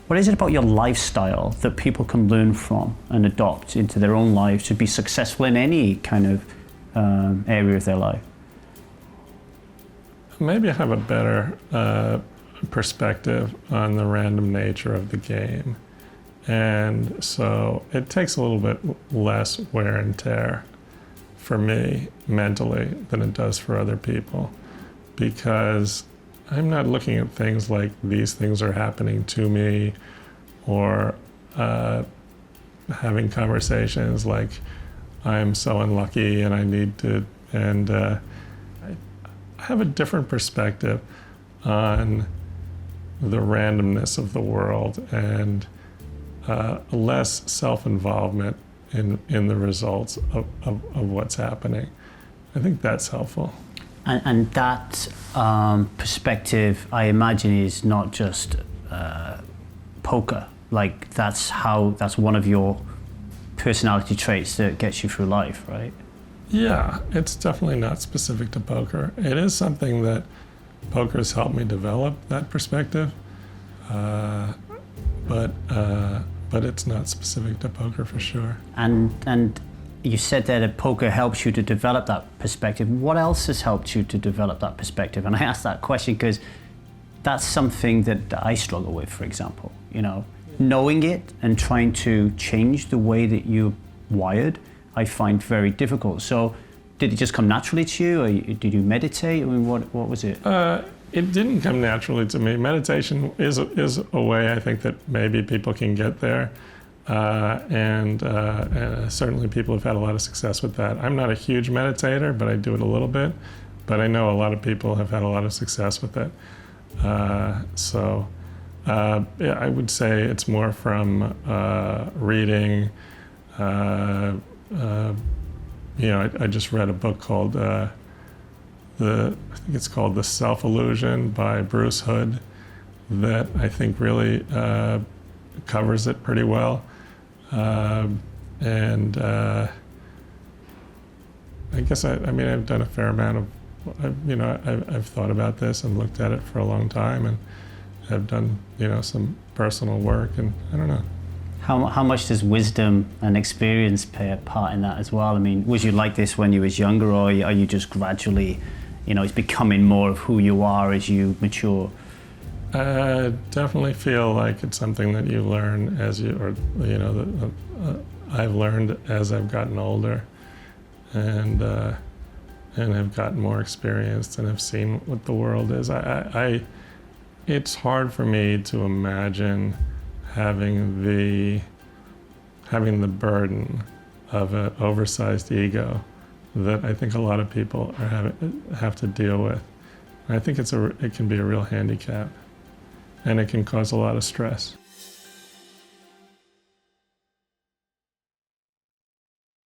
What is it about your lifestyle that people can learn from and adopt into their own lives to be successful in any kind of area of their life? Maybe I have a better perspective on the random nature of the game. And so it takes a little bit less wear and tear for me mentally than it does for other people, because I'm not looking at things like these things are happening to me, or having conversations like I'm so unlucky and I need to, and I have a different perspective on the randomness of the world and less self-involvement in the results of what's happening. I think that's helpful. And that perspective, I imagine, is not just poker. Like that's one of your personality traits that gets you through life, right? Yeah, it's definitely not specific to poker. It is something that poker has helped me develop, that perspective, but it's not specific to poker for sure. And you said that poker helps you to develop that perspective. What else has helped you to develop that perspective? And I ask that question because that's something that I struggle with, for example. You know, knowing it and trying to change the way that you're wired, I find very difficult. So did it just come naturally to you, or did you meditate? I mean, what was it? It didn't come naturally to me. Meditation is a way I think that maybe people can get there. And certainly people have had a lot of success with that. I'm not a huge meditator, but I do it a little bit. But I know a lot of people have had a lot of success with it. Yeah, I would say it's more from reading. I just read a book called I think it's called The Self-Illusion by Bruce Hood, that I think really covers it pretty well. I guess I've done a fair amount of, I've thought about this and looked at it for a long time, and have done, some personal work, and I don't know. How much does wisdom and experience play a part in that as well? I mean, was you like this when you was younger, or are you just gradually, it's becoming more of who you are as you mature? I definitely feel like it's something that you learn I've learned as I've gotten older, and have gotten more experienced and have seen what the world is. It's hard for me to imagine having the burden of an oversized ego that I think a lot of people have to deal with. And I think it can be a real handicap, and it can cause a lot of stress.